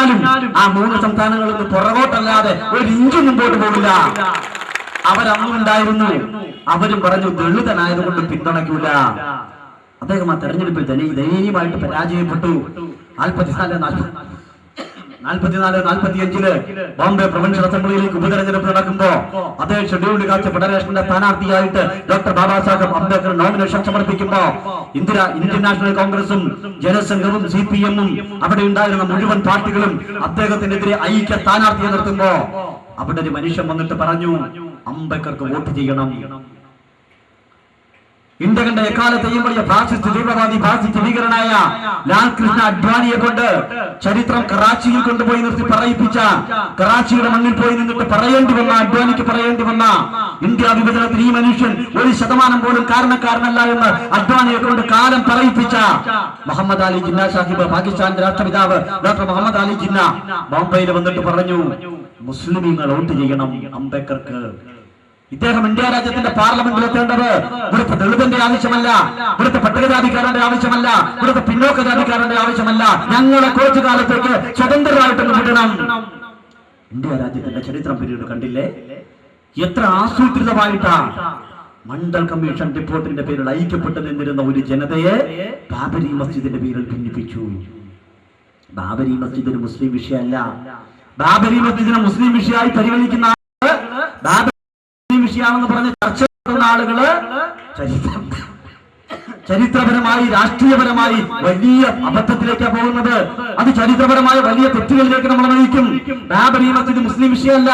പറഞ്ഞാലും ആ 3 സംസ്ഥാനങ്ങളിൽ നിന്ന് പുറകോട്ടല്ലാതെ ഒരു ഇഞ്ച് മുമ്പോട്ട് പോകില്ല. അവരന്നുണ്ടായിരുന്നു. അവരും പറഞ്ഞു ദളിതനായതുകൊണ്ട് പിന്തുണയ്ക്കൂല. അദ്ദേഹം ആ തെരഞ്ഞെടുപ്പിൽ ദയനീയമായിട്ട് പരാജയപ്പെട്ടു. 44-45 ബോംബെ പ്രൊവിൻഷ്യൽ അസംബ്ലിയിലേക്ക് ഉപതെരഞ്ഞെടുപ്പ് നടക്കുമ്പോ അതേ ഷെഡ്യൂൾഡ് കാസ്റ്റ് ഫെഡറേഷന്റെ സ്ഥാനാർത്ഥിയായിട്ട് ഡോക്ടർ ബാബാ സാഹേബ് അംബേദ്കർ നോമിനേഷൻ സമർപ്പിക്കുമ്പോ ഇന്ത്യൻ നാഷണൽ കോൺഗ്രസും ജനസംഘവും CPM-ഉം അവിടെ ഉണ്ടായിരുന്ന മുഴുവൻ പാർട്ടികളും അദ്ദേഹത്തിനെതിരെ ഐക്യ സ്ഥാനാർത്ഥിയെ നിർത്തുമ്പോ അവിടെ ഒരു മനുഷ്യൻ വന്നിട്ട് പറഞ്ഞു, അംബേദ്കർക്ക് വോട്ട് ചെയ്യണം. ഇന്ത്യ കണ്ട എക്കാലത്തെയും വലിയ ഫാസിസ്റ്റ് തീവ്രവാദി ഫാസിസ്റ്റ് ഭീകരനായ ലാൽകൃഷ്ണ അഡ്വാനിയെ കൊണ്ട് ചരിത്രം കറാച്ചിയിൽ കൊണ്ടുപോയി നിർത്തി പറയിപ്പിച്ച, കറാച്ചിയുടെ മണ്ണിൽ പോയി നിന്നിട്ട് അഡ്വാനിക്ക് പറയേണ്ടി വന്ന ഇന്ത്യ വിഭജനത്തിൽ ഈ മനുഷ്യൻ 1% പോലും കാരണക്കാരനല്ല എന്ന് അഡ്വാനിയെ കൊണ്ട് കാലം പറയിപ്പിച്ച മുഹമ്മദ് അലി ജിന്ന സാഹിബ്, പാകിസ്ഥാന്റെ രാഷ്ട്രപിതാവ് ഡോക്ടർ മുഹമ്മദ് അലി ജിന്ന ബോംബെയിൽ വന്നിട്ട് പറഞ്ഞു, മുസ്ലിമീങ്ങൾ വോട്ട് ചെയ്യണം അംബേദ്കർക്ക്. ഇദ്ദേഹം ഇന്ത്യ രാജ്യത്തിന്റെ പാർലമെന്റിൽ എത്തേണ്ടത് ഇവിടുത്തെ ദളിതന്റെ ആവശ്യമല്ല, ഇവിടുത്തെ പട്ടികജാതിക്കാരന്റെ ആവശ്യമല്ല, ഇവിടുത്തെ പിന്നോക്ക ജാതിക്കാരന്റെ ആവശ്യമല്ല. ഞങ്ങളെ കുറച്ചു കാലത്തേക്ക് സ്വതന്ത്രരായിട്ടൊന്ന് വിടണം. ഇന്ത്യ രാജ്യത്തിന്റെ ചരിത്രം പിന്നീട് കണ്ടില്ലേ, എത്ര ആസൂത്രിതമായിട്ടാ മണ്ഡൽ കമ്മീഷൻ റിപ്പോർട്ടിന്റെ പേരിൽ ഐക്യപ്പെട്ടു നിന്നിരുന്ന ഒരു ജനതയെ ബാബരി മസ്ജിദിന്റെ പേരിൽ ഭിന്നിപ്പിച്ചു. ബാബരി മസ്ജിദിന് മുസ്ലിം വിഷയമല്ല. ബാബരി മസ്ജിദിനെ മുസ്ലിം വിഷയമായി പരിഗണിക്കുന്ന വിഷയമാണെന്ന് പറഞ്ഞ് ചർച്ച നടത്തുന്ന ആളുകള് ചരിത്രപരമായി രാഷ്ട്രീയപരമായി വലിയ അബദ്ധത്തിലേക്കാണ് പോകുന്നത്. അത് ചരിത്രപരമായ വലിയ തെറ്റുകളിലേക്ക് നമ്മൾ നയിക്കും. ബാബരി മസ്ജിദ് മുസ്ലിം വിഷയമല്ല.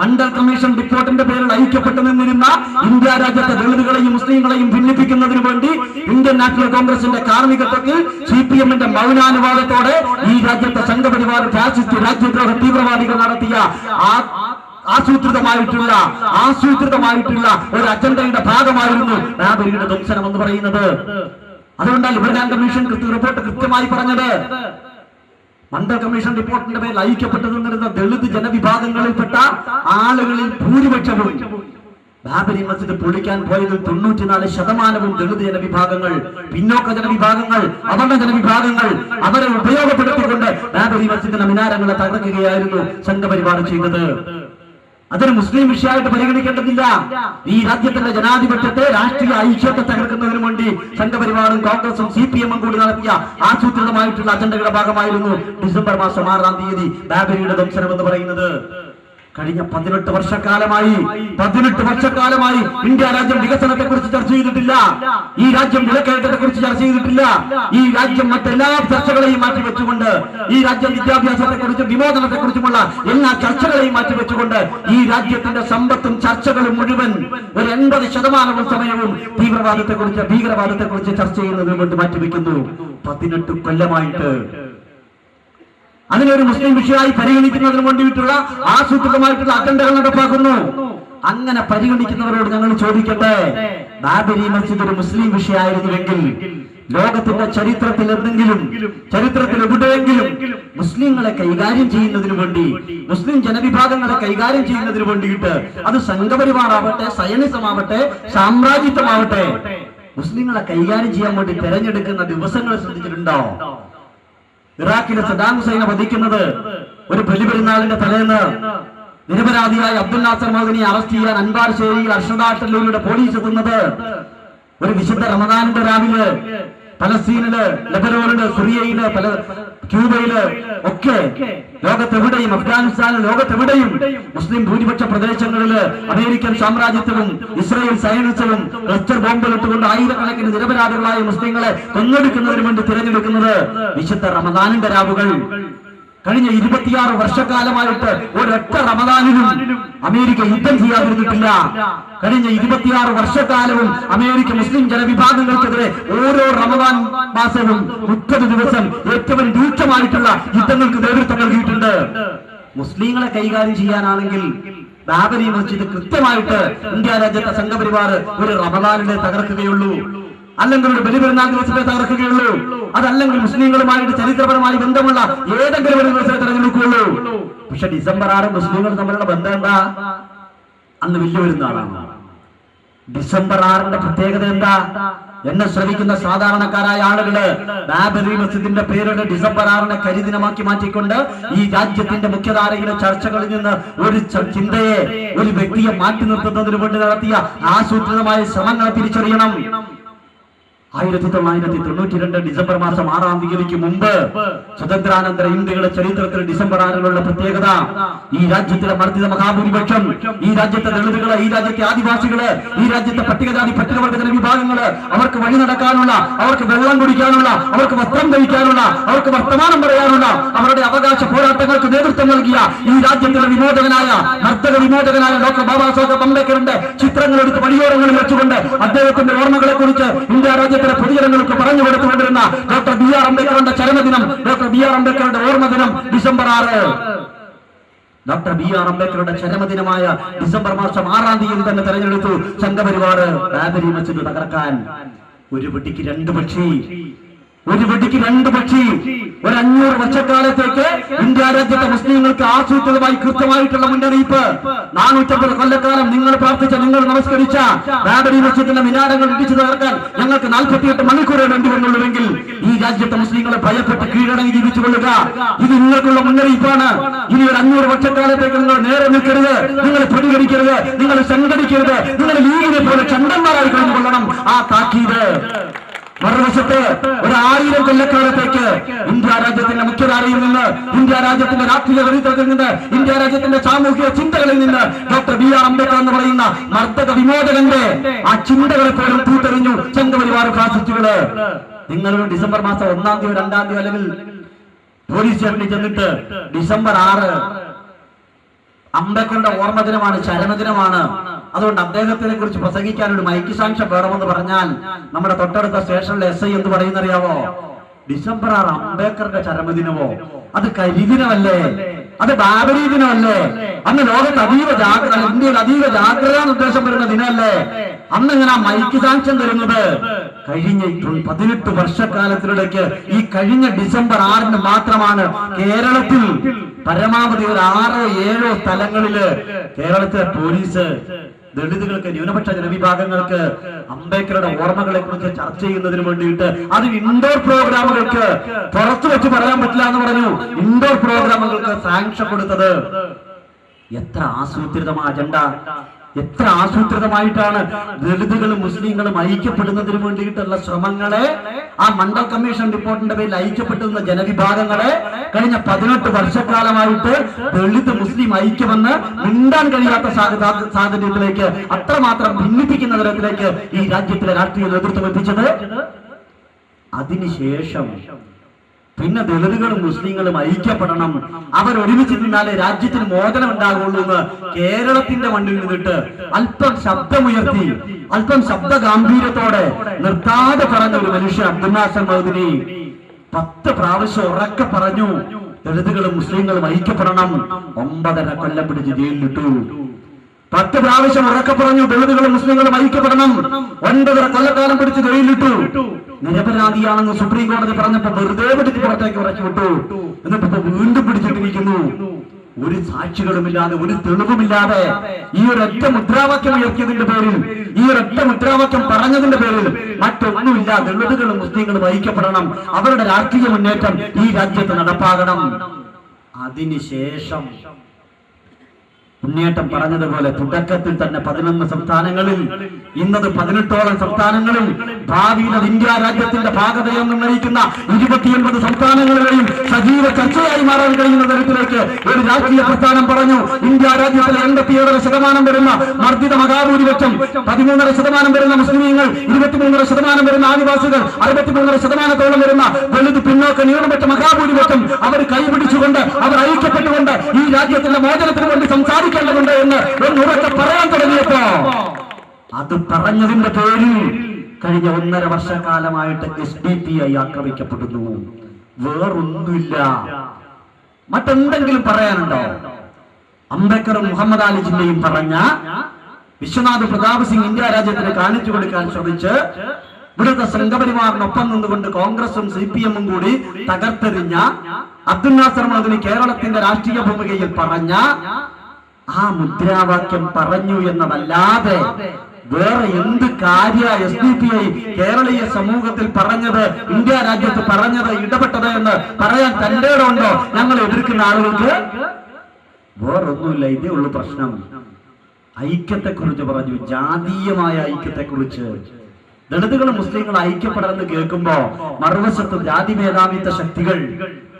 മണ്ഡൽ കമ്മീഷൻ റിപ്പോർട്ടിന്റെ പേരിൽ ഐക്യപ്പെട്ടു നിന്നിരുന്ന ഇന്ത്യ രാജ്യത്തെ ദളിതുകളെയും മുസ്ലിങ്ങളെയും ഭിന്നിപ്പിക്കുന്നതിന് വേണ്ടി ഇന്ത്യൻ നാഷണൽ കോൺഗ്രസിന്റെ കാർമ്മികത്വത്തിൽ CPM-ന്റെ മൗനാനുവാദത്തോടെ ഈ രാജ്യത്തെ സംഘപരിവാർ ഫാസിസ്റ്റ് രാജ്യദ്രോഹ തീവ്രവാദികൾ നടത്തിയ ആസൂത്രിതമായിട്ടുള്ള ഒരു അജണ്ടയുടെ ഭാഗമായിരുന്നു ബാബരിയുടെ ധ്വംസനം എന്ന് പറയുന്നത്. അതുകൊണ്ടാണ് ലിബർഗാൻ കമ്മീഷൻ റിപ്പോർട്ട് കൃത്യമായി പറഞ്ഞത്. മണ്ഡൽ കമ്മീഷൻ റിപ്പോർട്ടിന്റെ പേരിൽ ഐക്യപ്പെട്ടു നിന്നിരുന്ന ദളിത് ജനവിഭാഗങ്ങളിൽപ്പെട്ട ആളുകളിൽ ഭൂരിപക്ഷവും ബാബരി മസ്ജിദ് പൊളിക്കാൻ പോയതിൽ 94% ദളിത് ജനവിഭാഗങ്ങൾ, പിന്നോക്ക ജനവിഭാഗങ്ങൾ, അവർണ ജനവിഭാഗങ്ങൾ അവരെ ഉപയോഗപ്പെടുത്തിക്കൊണ്ട് ബാബരി മസ്ജിദിന്റെ മിനാരങ്ങളെ തകർക്കുകയായിരുന്നു സംഘപരിവാർ ചെയ്തത്. അതൊരു മുസ്ലിം വിഷയമായിട്ട് പരിഗണിക്കേണ്ടതില്ല. ഈ രാജ്യത്തിന്റെ ജനാധിപത്യത്തെ, രാഷ്ട്രീയ ഐക്യത്തെ തകർക്കുന്നതിനു വേണ്ടി സംഘപരിവാറും കോൺഗ്രസും CPM-ഉം കൂടി നടത്തിയ ആസൂത്രിതമായിട്ടുള്ള അജണ്ടയുടെ ഭാഗമായിരുന്നു ഡിസംബർ മാസം 6-ാം തീയതി ബാബരിയുടെ ധ്വംസനം എന്ന് പറയുന്നത്. കഴിഞ്ഞ 18 വർഷക്കാലമായി ഇന്ത്യ രാജ്യം വികസനത്തെ കുറിച്ച് ചർച്ച ചെയ്തിട്ടില്ല. ഈ രാജ്യം വിലക്കയറ്റത്തെ കുറിച്ച് ചർച്ച ചെയ്തിട്ടില്ല. ഈ രാജ്യം മറ്റെല്ലാ ചർച്ചകളെയും മാറ്റിവെച്ചുകൊണ്ട്, ഈ രാജ്യം വിദ്യാഭ്യാസത്തെ കുറിച്ചും വിമോചനത്തെ കുറിച്ചുമുള്ള എല്ലാ ചർച്ചകളെയും മാറ്റിവെച്ചുകൊണ്ട് ഈ രാജ്യത്തിന്റെ സമ്പത്തും ചർച്ചകളും മുഴുവൻ ഒരു 80% സമയവും ഭീകരവാദത്തെ കുറിച്ച് ചർച്ച ചെയ്യുന്നതിന് വേണ്ടി മാറ്റിവെക്കുന്നു. 18 കൊല്ലമായിട്ട് അതിനൊരു മുസ്ലിം വിഷയമായി പരിഗണിക്കുന്നതിന് വേണ്ടിയിട്ടുള്ള ആസൂത്രിതമായിട്ടുള്ള അജണ്ടകൾ നടപ്പാക്കുന്നു. അങ്ങനെ പരിഗണിക്കുന്നവരോട് ഞങ്ങൾ ചോദിക്കട്ടെ, ബാബരി മസ്ജിദ് ഒരു മുസ്ലിം വിഷയമായിരുന്നുവെങ്കിൽ ലോകത്തിന്റെ ചരിത്രത്തിൽ എവിടെയെങ്കിലും മുസ്ലിങ്ങളെ കൈകാര്യം ചെയ്യുന്നതിന് വേണ്ടി, മുസ്ലിം ജനവിഭാഗങ്ങളെ കൈകാര്യം ചെയ്യുന്നതിന് വേണ്ടിയിട്ട്, അത് സംഘപരിവാറാവട്ടെ, സയനിസമാവട്ടെ, സാമ്രാജ്യത്വമാവട്ടെ, മുസ്ലിങ്ങളെ കൈകാര്യം ചെയ്യാൻ വേണ്ടി തെരഞ്ഞെടുക്കുന്ന ദിവസങ്ങൾ ശ്രദ്ധിച്ചിട്ടുണ്ടോ? ഇറാഖിലെ സദാം ഹുസൈനെ വധിക്കുന്നത് ഒരു ബലിപെരുന്നാളിന്റെ തലേന്ന് നിരപരാധിയായ അബ്ദുൽ നാസർ മദനിയെ അറസ്റ്റ് ചെയ്യാൻ അൻവാർ ശേരിയിൽ അർഷദാട്ടലിലൂടെ പോലീസ് എത്തുന്നത് ഒരു വിശുദ്ധ റമദാനിന്റെ രാവിലെ പലസ്തീനില്, ലെബനോനില്, സിറിയയില്, ക്യൂബയില് ഒക്കെ, ലോകത്തെവിടെയും, അഫ്ഗാനിസ്ഥാനിൽ, ലോകത്തെവിടെയും മുസ്ലിം ഭൂരിപക്ഷ പ്രദേശങ്ങളില് അമേരിക്കൻ സാമ്രാജ്യത്വവും ഇസ്രായേൽ സയനിസവും ക്ലസ്റ്റർ ബോംബിലിട്ടുകൊണ്ട് ആയിരക്കണക്കിന് നിരപരാധികളായ മുസ്ലിങ്ങളെ കൊന്നൊടുക്കുന്നതിന് വേണ്ടി തിരഞ്ഞെടുക്കുന്നത് വിശുദ്ധ റമദാനിന്റെ രാവുകൾ. കഴിഞ്ഞ 26 വർഷക്കാലമായിട്ട് ഒരൊറ്റ റമദാനിലും അമേരിക്ക യുദ്ധം ചെയ്യാതിരുന്നിട്ടില്ല. കഴിഞ്ഞ 26 വർഷക്കാലവും അമേരിക്ക മുസ്ലിം ജനവിഭാഗങ്ങൾക്കെതിരെ ഓരോ റമദാൻ മാസവും 30 ദിവസം ഏറ്റവും രൂക്ഷമായിട്ടുള്ള യുദ്ധങ്ങൾക്ക് നേതൃത്വം നൽകിയിട്ടുണ്ട്. മുസ്ലിങ്ങളെ കൈകാര്യം ചെയ്യാനാണെങ്കിൽ ബാബരി മസ്ജിദ് കൃത്യമായിട്ട് ഇന്ത്യ രാജ്യത്തെ സംഘപരിവാർ ഒരു റമദാനിലെ തകർക്കുകയുള്ളൂ, അല്ലെങ്കിൽ ഒരു ബലിപെരുന്നാൾ ദിവസത്തെ തകർക്കുകയുള്ളൂ, അതല്ലെങ്കിൽ മുസ്ലിങ്ങളുമായിട്ട് ചരിത്രപരമായി ബന്ധമുള്ള ഏതെങ്കിലും ഒരു ദിവസത്തെ തെരഞ്ഞെടുക്കുകയുള്ളൂ. പക്ഷെ ഡിസംബർ 6 മുസ്ലിങ്ങൾ തമ്മിലുള്ള ബന്ധം എന്താ? അന്ന് വലിയ പെരുന്നാളാണ്. ഡിസംബർ 6 പ്രത്യേകത എന്താ? എന്നെ ശ്രമിക്കുന്ന സാധാരണക്കാരായ ആളുകള് ബാബറി മസ്ജിദിന്റെ പേരുടെ ഡിസംബർ 6 കരിദിനമാക്കി മാറ്റിക്കൊണ്ട് ഈ രാജ്യത്തിന്റെ മുഖ്യധാരയിലെ ചർച്ചകളിൽ നിന്ന് ഒരു ചിന്തയെ, ഒരു വ്യക്തിയെ മാറ്റി നിർത്തുന്നതിന് വേണ്ടി നടത്തിയ ആസൂത്രിതമായ ശ്രമങ്ങളെ തിരിച്ചറിയണം. 1992 ഡിസംബർ മാസം 6 തീയതിക്ക് മുമ്പ് സ്വതന്ത്രാനന്തര ഇന്ത്യയുടെ ചരിത്രത്തിൽ ഡിസംബർ 6 പ്രത്യേകത, ഈ രാജ്യത്തിലെ മർദ്ദിത മഹാഭൂരിപക്ഷം, ഈ രാജ്യത്തെ ദളിതുകള്, ഈ രാജ്യത്തെ ആദിവാസികള്, ഈ രാജ്യത്തെ പട്ടികജാതി പട്ടികവർഗ ജനവിഭാഗങ്ങള്, അവർക്ക് വഴി നടക്കാനുള്ള, അവർക്ക് വെള്ളം കുടിക്കാനുള്ള, അവർക്ക് വസ്ത്രം ധരിക്കാനുള്ള, അവർക്ക് വർത്തമാനം പറയാനുള്ള അവരുടെ അവകാശ പോരാട്ടങ്ങൾക്ക് നേതൃത്വം നൽകിയ ഈ രാജ്യത്തിലെ വിമോചകനായ, നർത്തക വിമോചകനായ ഡോക്ടർ ബാബാ സാഹേബ് അംബേദ്കറിന്റെ ചിത്രങ്ങൾ എടുത്ത് വഴിയോരങ്ങളിൽ വെച്ചുകൊണ്ട് അദ്ദേഹത്തിന്റെ ഓർമ്മകളെ കുറിച്ച് ഇന്ത്യ രാജ്യത്തിലെ പൊതുജനങ്ങൾക്ക് പറഞ്ഞു കൊടുത്തുകൊണ്ടിരുന്ന ഡോക്ടർ ബി ആർ അംബേദ്കറുടെ ചരമദിനം, ഡോക്ടർ ബി ആർ അംബേദ്കറുടെ ഓർമ്മദിനം ഡിസംബർ 6. ഡോക്ടർ ബി ആർ അംബേദ്കറുടെ ചരമദിനമായ ഡിസംബർ മാസം 6 തീയതി തന്നെ തെരഞ്ഞെടുത്തു സംഘപരിവാർ ബാബരി മസ്ജിദ് തകർക്കാൻ. ഒരു വെടിക്ക് രണ്ട് പക്ഷി, ഒരു വെടിക്ക് രണ്ട് പക്ഷി. ഒരു 500 വർഷക്കാലത്തേക്ക് ഇന്ത്യ രാജ്യത്തെ മുസ്ലിങ്ങൾക്ക് ആസൂത്രിതമായി കൃത്യമായിട്ടുള്ള മുന്നറിയിപ്പ്. 450 കൊല്ലക്കാലം നിങ്ങൾ പ്രാർത്ഥിച്ച, നിങ്ങൾ നമസ്കരിച്ച ബാബരി മസ്ജിദിന്റെ മിനാരങ്ങൾ ഇടിച്ചു തകർക്കാൻ ഞങ്ങൾക്ക് 48 മണിക്കൂറേ വേണ്ടി വന്നുള്ളൂവെങ്കിൽ ഈ രാജ്യത്തെ മുസ്ലിങ്ങളെ ഭയപ്പെട്ട് കീഴടങ്ങി ജീവിച്ചു കൊള്ളുക. ഇത് നിങ്ങൾക്കുള്ള മുന്നറിയിപ്പാണ്. ഇനി ഒരു 500 വർഷക്കാലത്തേക്ക് നിങ്ങൾ നേരെ നിൽക്കരുത്, നിങ്ങൾ പ്രതികരിക്കരുത്, നിങ്ങൾ സംഘടിക്കരുത്, നിങ്ങൾ ലീഗിനെ പോലെ ചണ്ടന്മാരായി കഴിഞ്ഞുകൊള്ളണം. ആ താക്കീത്. മറുവശത്ത് ഒരു 1000 കൊല്ലക്കാലത്തേക്ക് ഇന്ത്യ രാജ്യത്തിന്റെ മുഖ്യധാരയിൽ നിന്ന്, ഇന്ത്യ രാജ്യത്തിന്റെ രാഷ്ട്രീയ ചരിത്രത്തിൽ നിന്ന്, ഇന്ത്യ രാജ്യത്തിന്റെ സാമൂഹിക ചിന്തകളിൽ നിന്ന് ഡോക്ടർ ബി ആർ അംബേദ്കർ എന്ന് പറയുന്ന മർദ്ദക വിമോചകന്റെ ആ ചിന്തകളെ പോലും തൂത്തെറിഞ്ഞു സംഘപരിവാർ ഫാസിസ്റ്റുകള്. നിങ്ങൾ ഡിസംബർ മാസം 1 തീയതി 2 തീയതി അല്ലെങ്കിൽ പോലീസ് സ്റ്റേഷനിൽ ചെന്നിട്ട് ഡിസംബർ 6 അംബേദ്കറുടെ ഓർമ്മദിനമാണ്, ചരമദിനമാണ്, അതുകൊണ്ട് അദ്ദേഹത്തിനെ കുറിച്ച് പ്രസംഗിക്കാൻ ഒരു മൈക്ക് സാങ്ഷൻ വേണമെന്ന് പറഞ്ഞാൽ നമ്മുടെ തൊട്ടടുത്ത സ്റ്റേഷനിലെ SI എന്ന് പറയുന്നറിയാവോ? ഡിസംബർ 6 അംബേദ്കറുടെ ചരമദിനമോ? അത് കരിദിനമല്ലേ? അത് ബാബരി ദിനമല്ലേ? അന്ന് ലോകത്ത് അതീവ ജാഗ്രത, ഇന്ത്യയിൽ അതീവ ജാഗ്രതാ നിർദ്ദേശം വരുന്ന ദിനമല്ലേ? അന്ന് ഇങ്ങനെ മൈക്ക് സാങ്ഷൻ തരുന്നത് കഴിഞ്ഞ 18 വർഷക്കാലത്തിനിടയ്ക്ക് ഈ കഴിഞ്ഞ ഡിസംബർ 6 മാത്രമാണ് കേരളത്തിൽ പരമാവധി ഒരു 6-7 സ്ഥലങ്ങളില് കേരളത്തിലെ പോലീസ് ദളിതുകൾക്ക്, ന്യൂനപക്ഷ ജനവിഭാഗങ്ങൾക്ക് അംബേദ്കറുടെ ഓർമ്മകളെ കുറിച്ച് ചർച്ച ചെയ്യുന്നതിന് വേണ്ടിയിട്ട് അത് ഇൻഡോർ പ്രോഗ്രാമുകൾക്ക്, പുറത്തു വെച്ച് പറയാൻ പറ്റില്ല എന്ന് പറഞ്ഞു, ഇൻഡോർ പ്രോഗ്രാമുകൾക്ക് സാങ്ഷൻ കൊടുത്തത്. എത്ര ആസൂത്രിതമായ അജണ്ട, എത്ര ആസൂത്രിതമായിട്ടാണ് ദളിതുകളും മുസ്ലിങ്ങളും ഐക്യപ്പെടുന്നതിന് വേണ്ടിയിട്ടുള്ള ശ്രമങ്ങളെ, ആ മണ്ഡൽ കമ്മീഷൻ റിപ്പോർട്ടിന്റെ പേരിൽ ഐക്യപ്പെട്ടുന്ന ജനവിഭാഗങ്ങളെ കഴിഞ്ഞ 18 വർഷക്കാലമായിട്ട് ദളിത് മുസ്ലിം ഐക്യമെന്ന് മിണ്ടാൻ കഴിയാത്ത സാഹചര്യത്തിലേക്ക്, അത്രമാത്രം ഭിന്നിപ്പിക്കുന്ന തരത്തിലേക്ക് ഈ രാജ്യത്തിലെ രാഷ്ട്രീയ നേതൃത്വം എത്തിച്ചത്. അതിനുശേഷം പിന്നെ ദളിതുകളും മുസ്ലിങ്ങളും ഐക്യപ്പെടണം, അവരൊരുമിച്ച് നിന്നാലേ രാജ്യത്തിന് മോചനം ഉണ്ടാകുള്ളൂ എന്ന് കേരളത്തിന്റെ മണ്ണിൽ നിന്നിട്ട് അല്പം ശബ്ദമുയർത്തി, അല്പം ശബ്ദ ഗാംഭീര്യത്തോടെ നിർത്താതെ പറഞ്ഞ ഒരു മനുഷ്യൻ അബ്ദുൽ നാസർ മൗദൂദി 10 പ്രാവശ്യം ഉറക്കെ പറഞ്ഞു, ദളിതുകളും മുസ്ലിങ്ങളും ഐക്യപ്പെടണം. 9.5 കൊല്ലം പിടിച്ച് ജയിലിലിട്ടു. 10 പ്രാവശ്യം ഉറക്കെ പറഞ്ഞു, ദളിതുകളും മുസ്ലിങ്ങളും ഐക്യപ്പെടണം. 9.5 കൊല്ലക്കാലം പിടിച്ച് ജയിലിലിട്ടു. നിരപരാധിയാണെന്ന് സുപ്രീം കോടതി പറഞ്ഞപ്പോ വെറുതെ പിടിച്ച് പുറത്തേക്ക് ഉറച്ചു വിട്ടു. എന്നിട്ട് വീണ്ടും പിടിച്ചിട്ടിരിക്കുന്നു. ഒരു സാക്ഷികളുമില്ലാതെ, ഒരു തെളിവുമില്ലാതെ ഈ ഒരൊറ്റ മുദ്രാവാക്യം ഉയർത്തിയതിന്റെ പേരിൽ, ഈ ഒരൊറ്റ മുദ്രാവാക്യം പറഞ്ഞതിന്റെ പേരിൽ മറ്റൊന്നുമില്ല. ദളിതുകളും മുസ്ലിങ്ങളും ഐക്യപ്പെടണം, അവരുടെ രാഷ്ട്രീയ മുന്നേറ്റം ഈ രാജ്യത്ത് നടപ്പാകണം. അതിനുശേഷം മുന്നേറ്റം പറഞ്ഞതുപോലെ തുടക്കത്തിൽ തന്നെ 11 സംസ്ഥാനങ്ങളിൽ, ഇന്നത് 18ഓളം സംസ്ഥാനങ്ങളിൽ, ഭാവിയിൽ ഇന്ത്യ രാജ്യത്തിന്റെ ഭാഗതയെന്ന് നിർണ്ണയിക്കുന്ന 29 സംസ്ഥാനങ്ങളിലെയും സജീവ ചർച്ചയായി മാറാൻ കഴിയുന്ന തരത്തിലേക്ക് ഒരു രാഷ്ട്രീയ പ്രസ്ഥാനം പറഞ്ഞു. ഇന്ത്യ രാജ്യത്തിലെ 87% വരുന്ന മർദ്ദിത മഹാഭൂരിപക്ഷം, 13% വരുന്ന മുസ്ലിമീങ്ങൾ, 23% വരുന്ന ആദിവാസികൾ, 63% വരുന്ന ദളിത് പിന്നോക്ക ന്യൂനപക്ഷ മഹാഭൂരിപക്ഷം അവർ കൈപിടിച്ചുകൊണ്ട്, അവർ ഐക്യപ്പെട്ടുകൊണ്ട് ഈ രാജ്യത്തിന്റെ മോചനത്തിന് വേണ്ടി സംസാരിക്കേണ്ടതുണ്ട് എന്ന് ഉറക്കെ പറയാൻ തുടങ്ങിയപ്പോ അത് പറഞ്ഞതിന്റെ പേരിൽ കഴിഞ്ഞ 1.5 വർഷക്കാലമായിട്ട് SDPI ആക്രമിക്കപ്പെടുന്നു. വേറൊന്നുമില്ല. മറ്റെന്തെങ്കിലും പറയാനുണ്ടോ? അംബേദ്കറും മുഹമ്മദ് അലി ജിന്നയും പറഞ്ഞ, വിശ്വനാഥ് പ്രതാപ് സിംഗ് ഇന്ത്യ രാജ്യത്തിന് കാണിച്ചു കൊടുക്കാൻ ശ്രമിച്ച് ഇവിടുത്തെ സംഘപരിവാറിനൊപ്പം നിന്നുകൊണ്ട് കോൺഗ്രസും CPM-ഉം കൂടി തകർത്തെറിഞ്ഞ അബ്ദുൽ നാസർ മൗദൂദി കേരളത്തിന്റെ രാഷ്ട്രീയ ഭൂമികയിൽ പറഞ്ഞ ആ മുദ്രാവാക്യം പറഞ്ഞു എന്നതല്ലാതെ വേറെ എന്ത് കാര്യ SDPI കേരളീയ സമൂഹത്തിൽ പറഞ്ഞത്, ഇന്ത്യ രാജ്യത്ത് പറഞ്ഞത്, ഇടപെട്ടത് എന്ന് പറയാൻ തന്റെ ഉണ്ടോ ഞങ്ങൾ എതിർക്കുന്ന ആളുകൾക്ക്? വേറൊന്നുമില്ല, ഇതേ ഉള്ളു പ്രശ്നം. ഐക്യത്തെക്കുറിച്ച് പറഞ്ഞു, ജാതീയമായ ഐക്യത്തെക്കുറിച്ച്. ദളിതുകളും മുസ്ലിങ്ങളും ഐക്യപ്പെടാമെന്ന് കേൾക്കുമ്പോ മറുവശത്ത് ജാതി മേധാവിത്വ ശക്തികൾ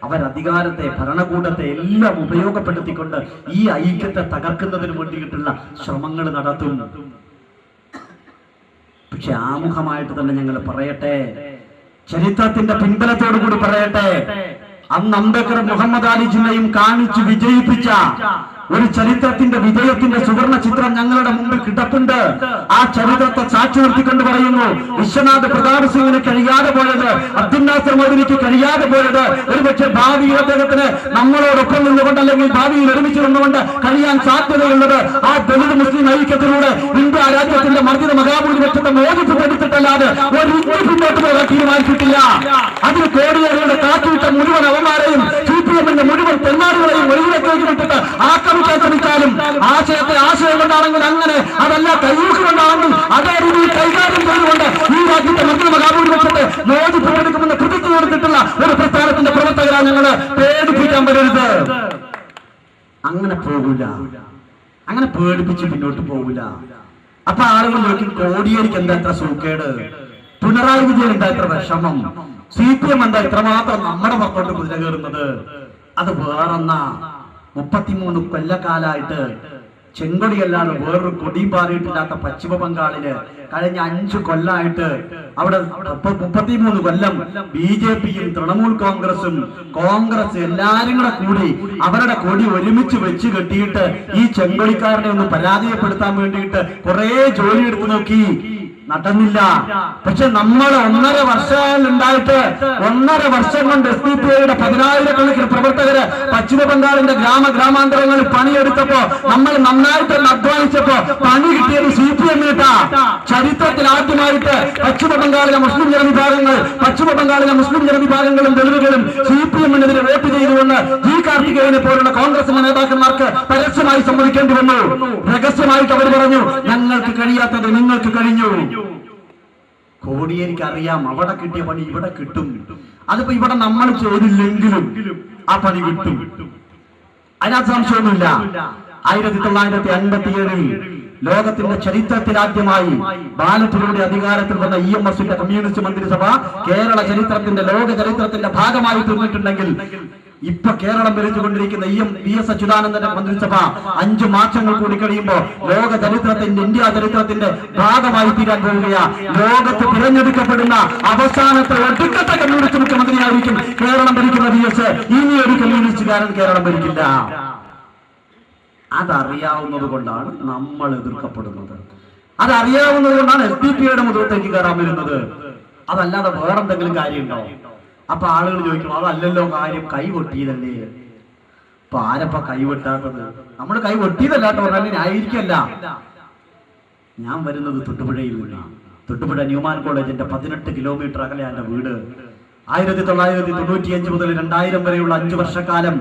അവരധികാരത്തെ, ഭരണകൂടത്തെ എല്ലാം ഉപയോഗപ്പെടുത്തിക്കൊണ്ട് ഈ ഐക്യത്തെ തകർക്കുന്നതിന് വേണ്ടിയിട്ടുള്ള ശ്രമങ്ങൾ നടത്തും. പക്ഷെ ആമുഖമായിട്ട് തന്നെ ഞങ്ങൾ പറയട്ടെ, ചരിത്രത്തിന്റെ പിൻബലത്തോടു കൂടി പറയട്ടെ, അന്ന് അംബേദ്കർ മുഹമ്മദ് അലി ജിന്നയും കാണിച്ചു വിജയിപ്പിച്ച ഒരു ചരിത്രത്തിന്റെ വിജയത്തിന്റെ സുവർണ ചിത്രം ഞങ്ങളുടെ മുമ്പിൽ കിടപ്പുണ്ട്. ആ ചരിത്രത്തെ സാക്ഷി നിർത്തിക്കൊണ്ട് പറയുന്നു, വിശ്വനാഥ് പ്രതാപ് സിംഗിന് കഴിയാതെ പോയത്, അബ്ദുൽ നാസർ മൗദൂദിക്ക് കഴിയാതെ പോയത്, ഒരുപക്ഷെ ഭാവിയിൽ അദ്ദേഹത്തിന് നമ്മളോടൊപ്പം നിന്നുകൊണ്ട് അല്ലെങ്കിൽ ഭാവിയിൽ ഒരുമിച്ച് നിന്നുകൊണ്ട് കഴിയാൻ സാധ്യതയുള്ളത് ആ ദളിത് മുസ്ലിം ഐക്യത്തിലൂടെ ഇന്ത്യ രാജ്യത്തിന്റെ മർദ്ദിത മഹാഭൂരിപക്ഷത്തെ മോചിപ്പിച്ചെടുത്തിട്ടല്ലാതെ ഒരു ഇന്ത്യ പിന്നോട്ട് പോകാൻ തീരുമാനിച്ചിട്ടില്ല. അതിന് കോടിയേരിയുടെ കാറ്റുവിട്ട മുഴുവൻ അവന്മാരെയും CPM-ന്റെ മുഴുവൻ തെന്നാടുകളെയും ഒഴിവിലേക്ക് വിട്ടിട്ട് ആക്രമിക്കാൻ ശ്രമിച്ചാലും ആശയത്തെ ആശയം കൊണ്ടാണെങ്കിൽ അങ്ങനെ, അതല്ല കൈയൂക്ക് കൊണ്ടാണെങ്കിൽ അതേ രീതിയിൽ കൈകാര്യം ചെയ്തുകൊണ്ട് ഈ രാജ്യത്തെ മർദ്ദിത മഹാഭൂരിപക്ഷത്തെ മോചിപ്പിച്ചെടുക്കുമെന്ന് പ്രതിജ്ഞ എടുത്തിട്ടുള്ള ഒരു പ്രസ്ഥാനത്തിന്റെ പ്രവർത്തകരാണ് ഞങ്ങള്. പേടിപ്പിക്കാൻ പറ്റരുത്. അങ്ങനെ പോകൂല, അങ്ങനെ പേടിപ്പിച്ച് മുന്നോട്ട് പോകൂല. അപ്പൊ ആളുകൾ നോക്കി, കോടിയേരിക്ക് എന്താ ഇത്ര സൂക്കേട്, പിണറായി വിജയൻ എന്താ ഇത്ര വിഷമം, CPM എന്താ ഇത്രമാത്രം നമ്മുടെ പുറത്തോട്ട് കുതിര കയറുന്നത്? അത് വേറെന്നാ, 33 കൊല്ലക്കാലായിട്ട് ചെങ്കൊടിയല്ലാതെ വേറൊരു കൊടിയും പാറിയിട്ടില്ലാത്ത പശ്ചിമ ബംഗാളില് കഴിഞ്ഞ 5 കൊല്ലമായിട്ട് അവിടെ 33 കൊല്ലം BJP-യും തൃണമൂൽ കോൺഗ്രസ് എല്ലാരും കൂടി അവരുടെ കൊടി ഒരുമിച്ച് വെച്ച് കെട്ടിയിട്ട് ഈ ചെങ്കൊടിക്കാരനെ ഒന്ന് പരാജയപ്പെടുത്താൻ വേണ്ടിയിട്ട് കുറെ ജോലി എടുത്തു നോക്കി, നടന്നില്ല. പക്ഷെ നമ്മൾ 1.5 വർഷം ഉണ്ടായിട്ട് 1.5 വർഷം കൊണ്ട് SDPI-യുടെ 10,000-കണക്കിന് പ്രവർത്തകര് പശ്ചിമ ബംഗാളിന്റെ ഗ്രാമാന്തരങ്ങളിൽ പണിയെടുത്തപ്പോ, നമ്മൾ നന്നായിട്ട് അധ്വാനിച്ചപ്പോ പണി കിട്ടിയത് CPM-ട്ടാ. ചരിത്രത്തിൽ ആദ്യമായിട്ട് പശ്ചിമ ബംഗാളിലെ മുസ്ലിം ജനവിഭാഗങ്ങളും ദളിതുകളും CPM-നെതിരെ വോട്ട് ചെയ്തുവെന്ന് G. കാർത്തികേയനെ പോലുള്ള കോൺഗ്രസ് നേതാക്കന്മാർക്ക് പരസ്യമായി സമ്മതിക്കേണ്ടി വന്നു. രഹസ്യമായിട്ട് അവർ പറഞ്ഞു, ഞങ്ങൾക്ക് കഴിയാത്തത് നിങ്ങൾക്ക് കഴിഞ്ഞു. കോടിയേരിക്ക് അറിയാം, അവിടെ കിട്ടിയ പണി ഇവിടെ കിട്ടും. അതിപ്പോ ഇവിടെ നമ്മൾ ചെയ്തില്ലെങ്കിലും ആ പണി കിട്ടും, അതിനകത്ത് സംശയമൊന്നുമില്ല. 1957-ൽ ലോകത്തിന്റെ ചരിത്രത്തിലാദ്യമായി ബാലറ്റിലൂടെ അധികാരത്തിൽ വന്ന EMS-ന്റെ കമ്മ്യൂണിസ്റ്റ് മന്ത്രിസഭ കേരള ചരിത്രത്തിന്റെ, ലോക ചരിത്രത്തിന്റെ ഭാഗമായി തീർന്നിട്ടുണ്ടെങ്കിൽ, ഇപ്പൊ കേരളം ഭരിച്ചുകൊണ്ടിരിക്കുന്ന PS അച്യുതാനന്ദന്റെ മന്ത്രിസഭ 5 മാസങ്ങൾ കൂടി കഴിയുമ്പോൾ ലോക ചരിത്രത്തിന്റെ, ഇന്ത്യ ചരിത്രത്തിന്റെ ഭാഗമായി തീരാൻ പോവുകയാ. ലോകത്ത് തിരഞ്ഞെടുക്കപ്പെടുന്ന അവസാനത്തെ ഒടുക്കത്തെ കമ്മ്യൂണിസ്റ്റ് മുഖ്യമന്ത്രിയായിരിക്കും കേരളം ഭരിക്കുന്ന PS. ഇനി ഒരു കമ്മ്യൂണിസ്റ്റുകാരൻ കേരളം ഭരിക്കില്ല. അതറിയാവുന്നത് കൊണ്ടാണ് നമ്മൾ എതിർക്കപ്പെടുന്നത്. അതറിയാവുന്നത് കൊണ്ടാണ് SDPI-യുടെ മുഖത്തേക്ക് കയറാൻ വരുന്നത്. അതല്ലാതെ വേറെന്തെങ്കിലും കാര്യമുണ്ടോ? അപ്പൊ ആളുകൾ ചോദിക്കും, അതല്ലല്ലോ കാര്യം, കൈ വെട്ടിയതല്ലേ. അപ്പൊ ആരപ്പ കൈ വെട്ടാത്തത്? നമ്മൾ കൈ വെട്ടിയതല്ലാട്ടോ പറഞ്ഞാൽ ന്യായീകരിക്കല്ല. ഞാൻ വരുന്നത് തൊട്ടുപുഴയിൽ നിന്നാണ്. തൊട്ടുപുഴ ന്യൂമാൻ കോളേജിന്റെ 18 കിലോമീറ്റർ അകലെ എന്റെ വീട്. 1995 മുതൽ 2000 വരെയുള്ള 5 വർഷക്കാലം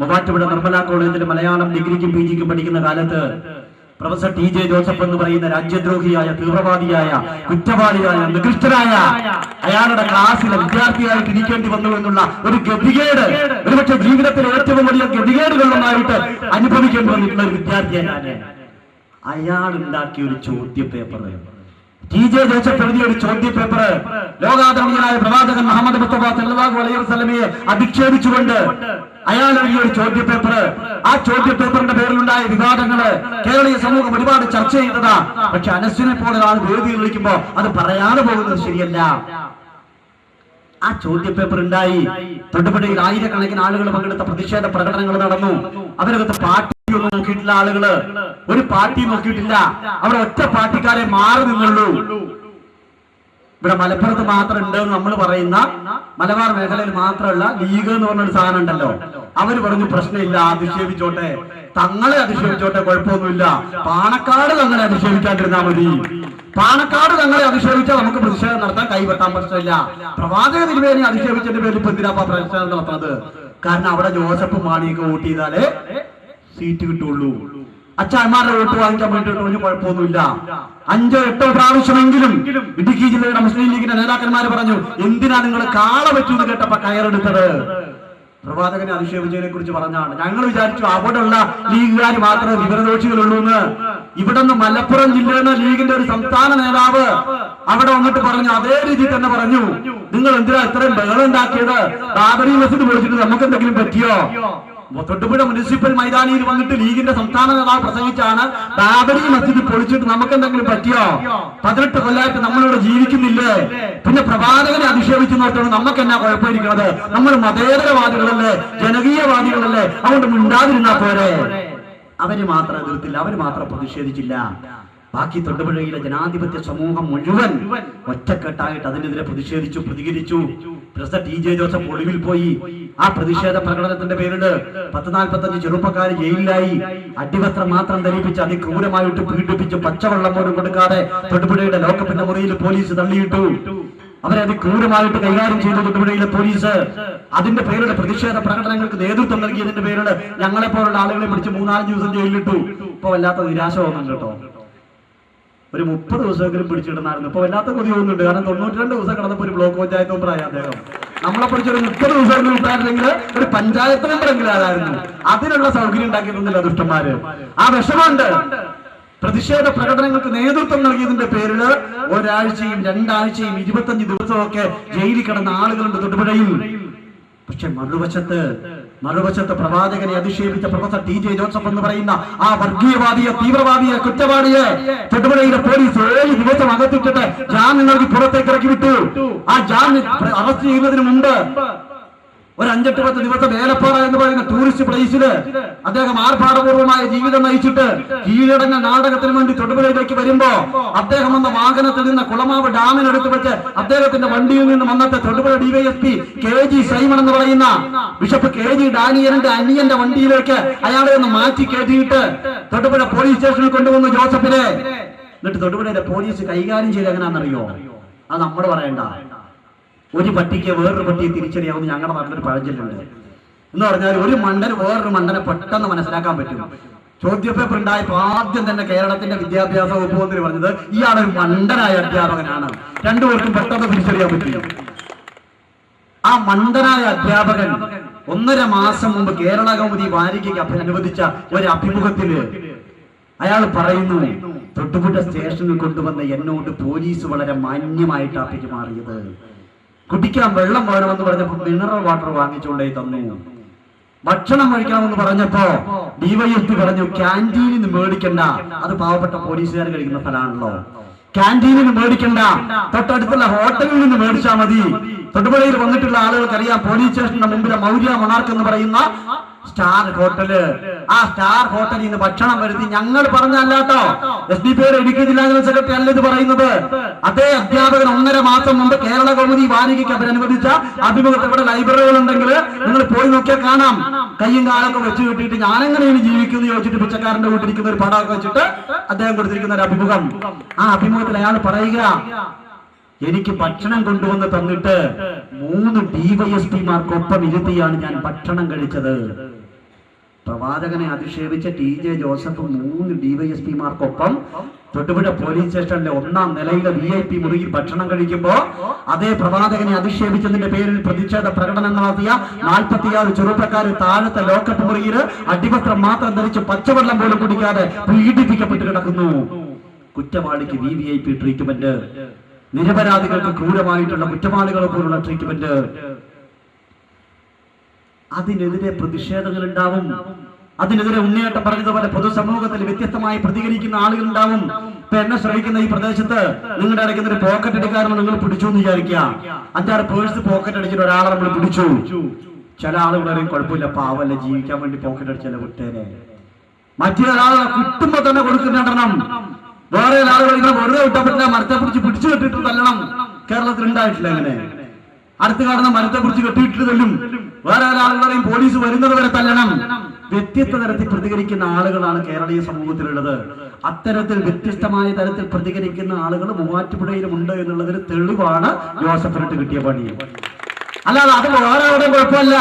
മൂവാറ്റുപുഴ നിർമ്മല കോളേജിൽ മലയാളം ഡിഗ്രിക്കും PG-ക്കും പഠിക്കുന്ന കാലത്ത് പ്രൊഫസർ TJ ജോസഫ് എന്ന് പറയുന്ന രാജ്യദ്രോഹിയായ, തീവ്രവാദിയായ, കുറ്റവാളിയായ, നികൃഷ്ടനായ അയാളുടെ ക്ലാസ്സിലെ വിദ്യാർത്ഥിയായിട്ട് ഇരിക്കേണ്ടി വന്നു എന്നുള്ള ഒരു ഗതികേട്, ഒരുപക്ഷെ ജീവിതത്തിലെ ഏറ്റവും വലിയ ഗതികേടുകളിലൊന്നായിട്ട് അനുഭവിക്കേണ്ടി വന്നിട്ടുള്ള ഒരു വിദ്യാർത്ഥിയാണ്. അയാൾ ഉണ്ടാക്കിയ ഒരു ചോദ്യ പേപ്പർ, TJ ജോസഫ് എഴുതിയ ഒരു ചോദ്യ പേപ്പർ, ലോകാദരണീയനായ പ്രവാചകൻ മുഹമ്മദ് മുസ്തഫ സല്ലല്ലാഹു അലൈഹി വസല്ലമയെ അധിക്ഷേപിച്ചുകൊണ്ട് അയാൾ എഴുതിയ ഒരു ചോദ്യ പേപ്പർ. ആ ചോദ്യ പേപ്പറിന്റെ പേരിലുണ്ടായ വിവാദങ്ങള് കേരളീയ സമൂഹം ഒരുപാട് ചർച്ച ചെയ്തതാ. പക്ഷെ അനസിനെ പോലെ ആൾ വേദിയിൽ വിളിക്കുമ്പോ അത് പറയാതെ പോകുന്നത് ശരിയല്ല. ആ ചോദ്യ പേപ്പർ ഉണ്ടായി. തൊടുപുഴയിൽ 1000-കണക്കിന് ആളുകൾ പങ്കെടുത്ത പ്രതിഷേധ പ്രകടനങ്ങൾ നടന്നു. അവരകത്ത് പാർട്ടി ഒന്നും നോക്കിയിട്ടില്ല, ആളുകള് ഒരു പാർട്ടി നോക്കിയിട്ടില്ല. അവിടെ ഒറ്റ പാർട്ടിക്കാരെ മാറി നിന്നുള്ളൂ. ഇവിടെ മലപ്പുറത്ത് മാത്രം ഉണ്ട് എന്ന് നമ്മൾ പറയുന്ന, മലബാർ മേഖലയിൽ മാത്രമല്ല ലീഗ് എന്ന് പറഞ്ഞൊരു സാധനം ഉണ്ടല്ലോ. അവര് പറഞ്ഞു പ്രശ്നമില്ല, അധിക്ഷേപിച്ചോട്ടെ, തങ്ങളെ അധിക്ഷേപിച്ചോട്ടെ, കുഴപ്പമൊന്നുമില്ല. പാണക്കാട് തങ്ങളെ അധിക്ഷേപിക്കാണ്ടിരുന്നാ മതി. പാണക്കാട് തങ്ങളെ അധിക്ഷേപിച്ചാൽ നമുക്ക് പ്രതിഷേധം നടത്താൻ കൈവെട്ടാൻ പ്രശ്നമില്ല. പ്രവാചക തിരുമേനി അധിക്ഷേപിച്ചതിന്റെ പേരിൽ ഇപ്പൊ എന്തിനാ പ്രതിഷേധം നടത്തുന്നത്? കാരണം അവിടെ ജോസഫ് മാണിയൊക്കെ വോട്ട് ചെയ്താലേ സീറ്റ് കിട്ടുള്ളൂ. അച്ഛന്മാരുടെ വോട്ട് വാങ്ങിക്കാൻ വേണ്ടിയിട്ട് ഒരു കുഴപ്പമൊന്നുമില്ല. 5 or 8 പ്രാവശ്യമെങ്കിലും ഇടുക്കി ജില്ലയുടെ മുസ്ലിം ലീഗിന്റെ നേതാക്കന്മാർ പറഞ്ഞു, എന്തിനാ നിങ്ങൾ കാള പറ്റൂന്ന് കേട്ടപ്പോ കയറെടുത്തത്? പ്രവാചകനെ അധിക്ഷേപിച്ചതിനെ കുറിച്ച് പറഞ്ഞാണ്. ഞങ്ങൾ വിചാരിച്ചു അവിടെയുള്ള ലീഗുകാർ മാത്രമേ വിവരദോഷികളുള്ളൂ എന്ന്. ഇവിടെ നിന്ന് മലപ്പുറം ജില്ലയിൽ ലീഗിന്റെ ഒരു സംസ്ഥാന നേതാവ് അവിടെ വന്നിട്ട് പറഞ്ഞു, അതേ രീതിയിൽ തന്നെ പറഞ്ഞു, നിങ്ങൾ എന്തിനാ ഇത്രയും ബഹളം ഉണ്ടാക്കിയത്? ബാബരി മസ്ജിദ് പൊളിച്ചിട്ട് നമുക്ക് എന്തെങ്കിലും പറ്റിയോ? തൊട്ടുപുഴ മുനിസിപ്പൽ മൈതാനിയിൽ വന്നിട്ട് ലീഗിന്റെ സംസ്ഥാന നേതാവ് പ്രസംഗിച്ചാണ്, ബാബരി മസ്ജിദ് പൊളിച്ചിട്ട് നമുക്ക് എന്തെങ്കിലും പറ്റിയോ? 18 കൊല്ലമായിട്ട് നമ്മളിവിടെ ജീവിക്കുന്നില്ലേ? പിന്നെ പ്രവാചകനെ അധിക്ഷേപിച്ചു നോക്കണം, നമുക്ക് എന്നാ കുഴപ്പമിരിക്കുന്നത്? നമ്മൾ മതേതരവാദികളല്ലേ, ജനകീയവാദികളല്ലേ, അതുകൊണ്ട് മിണ്ടാതിരുന്നാ പോരെ. അവര് മാത്രം എതിർത്തില്ല, അവര് മാത്രം പ്രതിഷേധിച്ചില്ല. ബാക്കി തൊടുപുഴയിലെ ജനാധിപത്യ സമൂഹം മുഴുവൻ ഒറ്റക്കെട്ടായിട്ട് അതിനെതിരെ പ്രതിഷേധിച്ചു, പ്രതികരിച്ചു. പ്രസിഡന്റ് ടി ജെ ജോസഫ് ഒളിവിൽ പോയി. ആ പ്രതിഷേധ പ്രകടനത്തിന്റെ പേരിൽ 10-45 ചെറുപ്പക്കാർ ജയിലിലായി. അടിവസ്ത്രം മാത്രം ധരിപ്പിച്ച് അതിക്രൂരമായിട്ട് പീഡിപ്പിച്ചു, പച്ചവെള്ളം പോലും കൊടുക്കാതെ തൊടുപുഴയുടെ ലോക്കപ്പിന്റെ മുറിയിൽ പോലീസ് തള്ളിയിട്ടു. അവരെ അതിക്രൂരമായിട്ട് കൈകാര്യം ചെയ്തു തൊടുപുഴയിലെ പോലീസ്. അതിന്റെ പേരിൽ പ്രതിഷേധ പ്രകടനങ്ങൾക്ക് നേതൃത്വം നൽകിയതിന്റെ പേരിൽ ഞങ്ങളെ പോലുള്ള ആളുകളെ പിടിച്ച് 3-4 ദിവസം ജയിലിലിട്ടു. ഇപ്പൊ വല്ലാത്ത നിരാശ തോന്നുന്നുണ്ട് കേട്ടോ. ഒരു 30 ദിവസമെങ്കിലും പിടിച്ചിടുന്നായിരുന്നു. ഇപ്പൊ വല്ലാത്ത കൊതി തോന്നുന്നുണ്ട്. കാരണം 92 ദിവസം കിടന്നപ്പോ ഒരു ബ്ലോക്ക് പഞ്ചായത്ത് മെമ്പറായി അദ്ദേഹം. നമ്മളെ പിടിച്ചൊരു 30 ദിവസമെങ്കിലും കിട്ടാറില്ലെങ്കിൽ ഒരു പഞ്ചായത്ത് മെമ്പറെങ്കിലും ആരായിരുന്നു. അതിനുള്ള സൗകര്യം ഉണ്ടാക്കിയിരുന്നില്ല ദുഷ്ടന്മാര്. ആ വിഷമമുണ്ട്. പ്രതിഷേധ പ്രകടനങ്ങൾക്ക് നേതൃത്വം നൽകിയതിന്റെ പേരിൽ ഒരാഴ്ചയും 2 ആഴ്ചയും 25 ദിവസമൊക്കെ ജയിലിൽ കിടന്ന ആളുകളുണ്ട് തൊടുപുഴയിൽ. പക്ഷെ മറുവശത്ത് പ്രവാചകനെ അധിക്ഷേപിച്ച പ്രൊഫസർ ടി ജെ ജോസഫ് എന്ന് പറയുന്ന ആ വർഗീയവാദിയെ, തീവ്രവാദിയെ, കുറ്റവാളിയെ തൊടുപുഴയിലെ പോലീസ് 7 ദിവസം അകത്തിട്ടിട്ട് ജാമ്യം നൽകി പുറത്തേക്ക് ഇറക്കി വിട്ടു. ആ ജാമ്യം അറസ്റ്റ് ചെയ്യുന്നതിന് മുമ്പ് ഒരു 5-10 ദിവസം ഏലപ്പാറ എന്ന് പറയുന്ന ടൂറിസ്റ്റ് പ്ലേസില് അദ്ദേഹം ആർഭാടപൂർവമായ ജീവിതം നയിച്ചിട്ട് കീഴടങ്ങ നാടകത്തിന് വേണ്ടി തൊടുപുഴയിലേക്ക് വരുമ്പോ അദ്ദേഹം വന്ന വാഹനത്തിൽ നിന്ന് കുളമാവ് ഡാമിനടുത്ത് വെച്ച് അദ്ദേഹത്തിന്റെ വണ്ടിയിൽ നിന്ന് വന്നത്തെ തൊടുപുഴ ഡിവൈഎസ്പി KG സൈമൺ എന്ന് പറയുന്ന ബിഷപ്പ് KG ഡാനിയലിന്റെ അനിയന്റെ വണ്ടിയിലേക്ക് അയാളെ ഒന്ന് മാറ്റി കയറ്റിയിട്ട് തൊടുപുഴ പോലീസ് സ്റ്റേഷനിൽ കൊണ്ടുവന്നു ജോസഫിനെ. എന്നിട്ട് തൊടുപുഴയിലെ പോലീസ് കൈകാര്യം ചെയ്ത് എങ്ങനെയാണെന്നറിയോ? അത് നമ്മൾ പറയണ്ട. ഒരു പട്ടിക്ക് വേറൊരു പട്ടിയെ തിരിച്ചറിയാവുന്ന ഞങ്ങളുടെ നാട്ടിലൊരു പഴഞ്ചൊല്ലുണ്ട്. എന്ന് പറഞ്ഞാൽ ഒരു മണ്ടന് വേറൊരു മണ്ടനെ പെട്ടെന്ന് മനസ്സിലാക്കാൻ പറ്റും. ചോദ്യപേപ്പർ ഉണ്ടായപ്പോ ആദ്യം തന്നെ കേരളത്തിന്റെ വിദ്യാഭ്യാസ വകുപ്പ് മന്ത്രി പറഞ്ഞത് ഇയാളൊരു മണ്ടനായ അധ്യാപകനാണ്. രണ്ടുപേർക്കും പെട്ടെന്ന് തിരിച്ചറിയാൻ പറ്റും. ആ മണ്ടനായ അധ്യാപകൻ 1.5 മാസം മുമ്പ് കേരള കൗമുദി വാരികയ്ക്ക് അനുവദിച്ച ഒരു അഭിമുഖത്തില് അയാൾ പറയുന്നു, തൊട്ടുപുഴ സ്റ്റേഷനിൽ കൊണ്ടുവന്ന എന്നോട് പോലീസ് വളരെ മാന്യമായിട്ടാണ് പെരുമാറിയത്. കുടിക്കാൻ വെള്ളം വേണമെന്ന് പറഞ്ഞപ്പോ മിനറൽ വാട്ടർ വാങ്ങിച്ചുകൊണ്ടേ തന്നു. ഭക്ഷണം കഴിക്കണമെന്ന് പറഞ്ഞപ്പോ ഡിവൈഎസ്പി പറഞ്ഞു ക്യാൻറ്റീനിൽ നിന്ന് മേടിക്കണ്ട, അത് പാവപ്പെട്ട പോലീസുകാർ കഴിക്കുന്ന സ്ഥലമാണല്ലോ, ക്യാൻറ്റീനിൽ നിന്ന് മേടിക്കണ്ട, തൊട്ടടുത്തുള്ള ഹോട്ടലിൽ നിന്ന് മേടിച്ചാൽ മതി. തൊടുപുഴയിൽ വന്നിട്ടുള്ള ആളുകൾക്കറിയാം പോലീസ് സ്റ്റേഷന്റെ മുമ്പിലെ മൗര്യ മൊണാർക്ക് എന്ന് പറയുന്ന സ്റ്റാർ ഹോട്ടല്. ആ സ്റ്റാർ ഹോട്ടലിൽ നിന്ന് ഭക്ഷണം വരുത്തി. ഞങ്ങൾ പറഞ്ഞല്ലാട്ടോ, SDPയുടെ ഇടുക്കി ജില്ലാ ജനറൽ സെക്രട്ടറി അല്ല ഇത് പറയുന്നത്. അതേ അധ്യാപകൻ 1.5 മാസം മുമ്പ് കേരള കൗമുദി വാരികയ്ക്ക് അനുവദിച്ച അഭിമുഖത്തിൽ ഇവിടെ ലൈബ്രറികൾ ഉണ്ടെങ്കിൽ നിങ്ങൾ പോയി നോക്കിയാൽ കാണാം. കയ്യും കാലൊക്കെ വെച്ച് കിട്ടിയിട്ട് ഞാനെങ്ങനെയാണ് ജീവിക്കുന്നു ചോദിച്ചിട്ട് പിച്ചക്കാരന്റെ വീട്ടിലിരിക്കുന്ന ഒരു പടമൊക്കെ വെച്ചിട്ട് അദ്ദേഹം കൊടുത്തിരിക്കുന്ന ഒരു അഭിമുഖം. ആ അഭിമുഖത്തിൽ അയാൾ പറയുക, എനിക്ക് ഭക്ഷണം കൊണ്ടുവന്ന് തന്നിട്ട് 3 DYSPമാർക്കൊപ്പം ഇരുത്തിയാണ് ഞാൻ ഭക്ഷണം കഴിച്ചത്. പ്രവാചകനെ അധിക്ഷേപിച്ച TJ ജോസഫ് 3 DYSPമാർക്കൊപ്പം തൊടുപുഴ പോലീസ് സ്റ്റേഷനിലെ 1-ാം നിലയിലെ VIP മുറിയിൽ ഭക്ഷണം കഴിക്കുമ്പോ അതേ പ്രവാചകനെ അധിക്ഷേപിച്ചതിന്റെ പേരിൽ പ്രതിഷേധ പ്രകടനം നടത്തിയ 46 ചെറുപ്പക്കാർ താഴത്തെ ലോക്കപ്പ് മുറിയിൽ അടിവസ്ത്രം മാത്രം ധരിച്ച് പച്ചവെള്ളം പോലും കുടിക്കാതെ പീഡിപ്പിക്കപ്പെട്ട് കിടക്കുന്നു. കുറ്റവാളിക്ക് VVIP ട്രീറ്റ്മെന്റ്, നിരപരാധികൾക്ക് ക്രൂരമായിട്ടുള്ള കുറ്റവാളികളെ പോലുള്ള ട്രീറ്റ്മെന്റ്. അതിനെതിരെ പ്രതിഷേധങ്ങൾ ഉണ്ടാവും. അതിനെതിരെ ഉണ്ണിയേട്ടൻ പറഞ്ഞതുപോലെ പൊതുസമൂഹത്തിൽ വ്യത്യസ്തമായി പ്രതികരിക്കുന്ന ആളുകൾ ഉണ്ടാവും. ഇപ്പൊ എന്നെ ശ്രമിക്കുന്ന ഈ പ്രദേശത്ത് നിങ്ങളുടെ ഇടയ്ക്കുന്ന ഒരു പോക്കറ്റ് അടിക്കാരനെ നിങ്ങൾ പിടിച്ചു എന്ന് വിചാരിക്കുക. 5-6 പേഴ്സ് പോക്കറ്റ് അടിച്ചിട്ട് ഒരാളെ നമ്മൾ പിടിച്ചു. ചില ആളുകളെയും കുഴപ്പമില്ല, പാവല്ല, ജീവിക്കാൻ വേണ്ടി പോക്കറ്റ് അടിച്ചാൽ വിട്ടേനെ. മറ്റേ ഒരാളെ കിട്ടുമ്പോ തന്നെ കൊടുക്കുന്നുണ്ടെണ്ണം. വേറെ ആളുകൾ ഇങ്ങനെ വെറുതെ വിട്ടാൽ പറ്റില്ല, മരത്തെ പിടിച്ച് പിടിച്ചു കെട്ടിട്ട് തല്ലണം. കേരളത്തിൽ ഉണ്ടായിട്ടില്ല അങ്ങനെ. അടുത്ത് കാണുന്ന മരത്തെ പിടിച്ച് കെട്ടിയിട്ട് തല്ലും. വേറെ ആളുകളെയും പോലീസ് വരുന്നത് വരെ തല്ലണം. വ്യത്യസ്ത തരത്തിൽ പ്രതികരിക്കുന്ന ആളുകളാണ് കേരളീയ സമൂഹത്തിലുള്ളത്. അത്തരത്തിൽ വ്യത്യസ്തമായ തരത്തിൽ പ്രതികരിക്കുന്ന ആളുകൾ മൂവാറ്റുപുഴയിലുമുണ്ട് എന്നുള്ളതിന് തെളിവാണ് ജോസഫിനിട്ട് കിട്ടിയ പണി. അല്ലാതെ അത് വേറെ എവിടെയും കുഴപ്പമില്ല.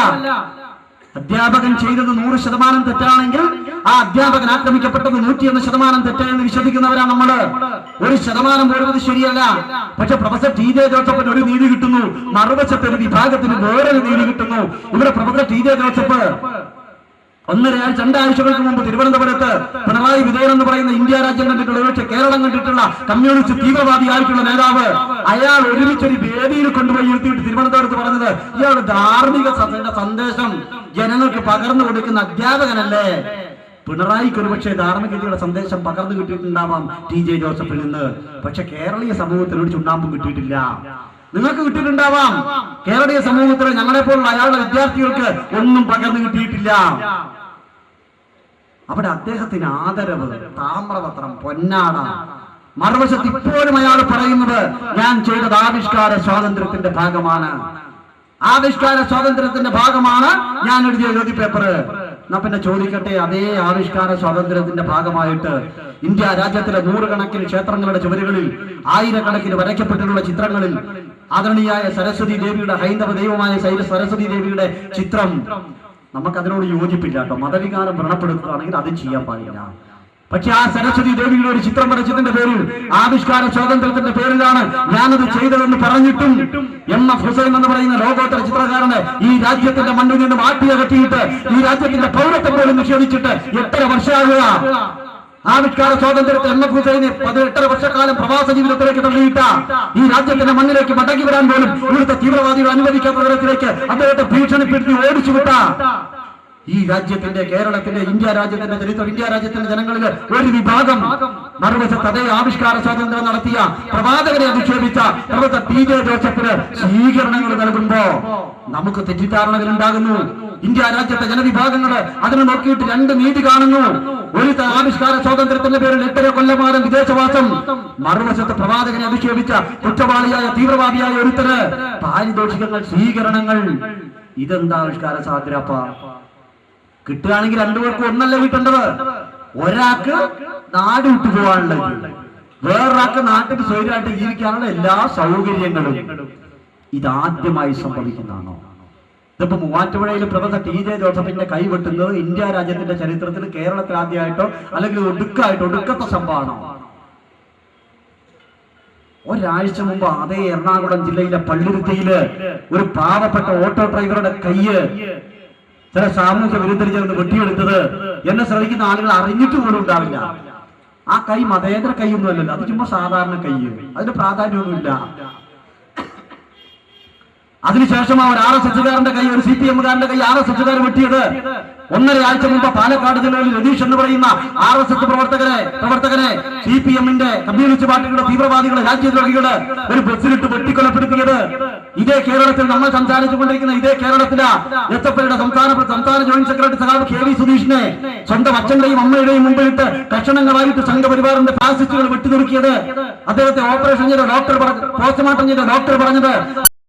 അധ്യാപകൻ ചെയ്തത് 100% തെറ്റാണെങ്കിൽ ആ അധ്യാപകൻ ആക്രമിക്കപ്പെട്ടത് 101% തെറ്റാണെന്ന് വിശ്വസിക്കുന്നവരാണ് നമ്മള്. 1% പോലും അത് ശരിയല്ല. പക്ഷെ പ്രൊഫസർ TJ ജോസഫിന് ഒരു നീതി കിട്ടുന്നു, മറുവശത്തെ ഒരു വിഭാഗത്തിന് വേറൊരു നീതി കിട്ടുന്നു. ഇവിടെ പ്രൊഫസർ TJ ജോസഫ് 2 ആഴ്ചകൾക്ക് മുമ്പ് തിരുവനന്തപുരത്ത് പിണറായി വിജയൻ എന്ന് പറയുന്ന ഇന്ത്യ രാജ്യം കണ്ടിട്ടുള്ള, ഒരുപക്ഷെ കേരളം കണ്ടിട്ടുള്ള കമ്മ്യൂണിസ്റ്റ് തീവ്രവാദിയായിട്ടുള്ള നേതാവ്, അയാൾ ഒരുമിച്ചൊരു വേദിയിൽ കൊണ്ടുപോയി ഇരുത്തിയിട്ട് തിരുവനന്തപുരത്ത് പറഞ്ഞത് ഇയാൾ ധാർമ്മിക സന്ദേശം ജനങ്ങൾക്ക് പകർന്നു കൊടുക്കുന്ന അധ്യാപകനല്ലേ. പിണറായിക്ക് ഒരുപക്ഷെ ധാർമ്മികതയുടെ സന്ദേശം പകർന്നു കിട്ടിയിട്ടുണ്ടാവാം TJ ജോസഫിൽ നിന്ന്. പക്ഷെ കേരളീയ സമൂഹത്തിൽ ഒരു ചുണ്ണാമ്പും കിട്ടിയിട്ടില്ല. നിങ്ങൾക്ക് കിട്ടിയിട്ടുണ്ടാവാം, കേരളീയ സമൂഹത്തിൽ ഞങ്ങളെപ്പോലുള്ള അയാളുടെ വിദ്യാർത്ഥികൾക്ക് ഒന്നും പകർന്നു കിട്ടിയിട്ടില്ല. അവിടെ അദ്ദേഹത്തിന് ആദരവ്, താമ്രപത്രം, പൊന്നാട. മറുവശത്ത് ഇപ്പോഴും അയാൾ പറയുന്നത് ഞാൻ ചെയ്തത് ആവിഷ്കാര സ്വാതന്ത്ര്യത്തിന്റെ ഭാഗമാണ്, ആവിഷ്കാര സ്വാതന്ത്ര്യത്തിന്റെ ഭാഗമാണ് ഞാൻ എഴുതിയ ജ്യോതി പേപ്പർ. എന്നാ പിന്നെ ചോദിക്കട്ടെ, അതേ ആവിഷ്കാര സ്വാതന്ത്ര്യത്തിന്റെ ഭാഗമായിട്ട് ഇന്ത്യ രാജ്യത്തിലെ 100 കണക്കിന് ക്ഷേത്രങ്ങളുടെ ചുവരുകളിൽ 1000 കണക്കിന് വരയ്ക്കപ്പെട്ടിട്ടുള്ള ചിത്രങ്ങളിൽ ആദരണീയായ സരസ്വതി ദേവിയുടെ, ഹൈന്ദവ ദൈവമായ സരസ്വതി ദേവിയുടെ ചിത്രം, നമുക്കതിനോട് യോജിപ്പില്ല കേട്ടോ. മതവികാരം വ്രണപ്പെടുത്തുകയാണെങ്കിൽ അത് ചെയ്യാൻ പാടില്ല. പക്ഷെ ആ സരസ്വതി ദേവിയുടെ ഒരു ചിത്രം വരച്ചതിന്റെ പേരിൽ, ആവിഷ്കാര സ്വാതന്ത്ര്യത്തിന്റെ പേരിലാണ് ഞാനത് ചെയ്തതെന്ന് പറഞ്ഞിട്ടും MF ഹുസൈൻ എന്ന് പറയുന്ന ലോകോത്തര ചിത്രകാരനെ ഈ രാജ്യത്തിന്റെ മണ്ണിൽ നിന്ന് മാറ്റിയകറ്റിയിട്ട് ഈ രാജ്യത്തിന്റെ പൗരത്വം പോലും നിഷേധിച്ചിട്ട് 8 വർഷമാകുക. ആവിഷ്കാര സ്വാതന്ത്ര്യത്തിൽ MF ഹുസൈനെ 18 വർഷക്കാലം പ്രവാസ ജീവിതത്തിലേക്ക് തള്ളിയിട്ട ഈ രാജ്യത്തിന്റെ മണ്ണിലേക്ക് മടങ്ങി വരാൻ പോലും ഇവിടുത്തെ തീവ്രവാദികൾ അനുവദിക്കാത്ത തരത്തിലേക്ക് അദ്ദേഹത്തെ ഭീഷണിപ്പെടുത്തി ഓടിച്ചുവിട്ട ഈ രാജ്യത്തിന്റെ, കേരളത്തിന്റെ, ഇന്ത്യ രാജ്യത്തിന്റെ ചരിത്രം, ഇന്ത്യ രാജ്യത്തിന്റെ ജനങ്ങളിൽ ഒരു വിഭാഗം മറുവശത്ത് അതേ ആവിഷ്കാര സ്വാതന്ത്ര്യം നടത്തിയ പ്രവാചകനെ അധിക്ഷേപിച്ച പ്രൊഫസർ TJ ജോസഫിന് സ്വീകരണങ്ങൾ നൽകുമ്പോ നമുക്ക് തെറ്റിദ്ധാരണകൾ ഉണ്ടാകുന്നു. ഇന്ത്യ രാജ്യത്തെ ജനവിഭാഗങ്ങൾ അതിനെ നോക്കിയിട്ട് 2 നീതി കാണുന്നു. ഒരു ആവിഷ്കാര സ്വാതന്ത്ര്യത്തിന്റെ പേരിൽ 8 കൊല്ലമാനം വിദേശവാസം, മറുവശത്ത് പ്രവാചകനെ അധിക്ഷേപിച്ച കുറ്റവാളിയായ തീവ്രവാദിയായ ഒരുത്തര് പാരിതോഷികങ്ങൾ, സ്വീകരണങ്ങൾ. ഇതെന്താ ആവിഷ്കാര സ്വാതന്ത്ര്യ? കിട്ടുകയാണെങ്കിൽ 2 പേർക്ക് ഒന്നല്ല കിട്ടേണ്ടത്. ഒരാൾക്ക് നാട് വിട്ടു പോകാനുള്ളത്, വേറൊരാൾക്ക് നാട്ടിൽ സ്വൈര്യമായിട്ട് ജീവിക്കാനുള്ള എല്ലാ സൗകര്യങ്ങളും. ഇതാദ്യമായി സംഭവിക്കുന്നതാണോ? ഇതിപ്പോ മൂവാറ്റുപുഴയിൽ പ്രൊഫസർ TJ ജോസഫിന്റെ കൈവെട്ടുന്നത് ഇന്ത്യ രാജ്യത്തിന്റെ ചരിത്രത്തിൽ കേരളത്തിൽ ആദ്യമായിട്ടോ അല്ലെങ്കിൽ ഒടുക്കത്തെ സംഭവമാണോ? ഒരാഴ്ച മുമ്പ് അതേ എറണാകുളം ജില്ലയിലെ പള്ളുരുത്തിയില് ഒരു പാവപ്പെട്ട ഓട്ടോ ഡ്രൈവറുടെ കയ്യ് ചില സാമൂഹ്യ വിരുദ്ധർ ചേർന്ന് വെട്ടിയെടുത്തത് എന്നെ ശ്രമിക്കുന്ന ആളുകൾ അറിഞ്ഞിട്ട് പോലും ഉണ്ടാവില്ല. ആ കൈ മതേതര കൈയൊന്നും അല്ലല്ലോ, അത് ചുമ്മാ സാധാരണ കൈ, അതിന് പ്രാധാന്യമൊന്നുമില്ല. അതിനുശേഷം ആ ഒരു RSSകാരന്റെ കൈ, ഒരു CPMകാരന്റെ കൈ RSSകാർ വെട്ടിയത് 1.5 ആഴ്ച മുമ്പ് പാലക്കാട് ജില്ലയിൽ രതീഷ് എന്ന് പറയുന്ന RSS പ്രവർത്തകനെ CPMന്റെ, കമ്മ്യൂണിസ്റ്റ് പാർട്ടിയുടെ തീവ്രവാദികളെ, രാജ്യദ്രോഹികള് ഒരു ബസ്സിലിട്ട് വെട്ടിക്കൊലപ്പെടുത്തിയത് ഇതേ കേരളത്തിൽ. നമ്മൾ സംസാരിച്ചു കൊണ്ടിരിക്കുന്ന ഇതേ കേരളത്തിലെ SFIയുടെ സംസ്ഥാന ജോയിന്റ് സെക്രട്ടറി സഖാവ് KV സുധീഷിനെ സ്വന്തം അച്ഛന്റെയും അമ്മയുടെയും മുമ്പിലിട്ട് കഷണങ്ങളായിട്ട് സംഘപരിവാറിന്റെ ഫാസിസ്റ്റുകൾ വെട്ടിനുറുക്കിയത്. അദ്ദേഹത്തെ ഓപ്പറേഷൻ ചെയ്ത ഡോക്ടർ, പോസ്റ്റ്മോർട്ടം ചെയ്ത ഡോക്ടർ പറഞ്ഞത്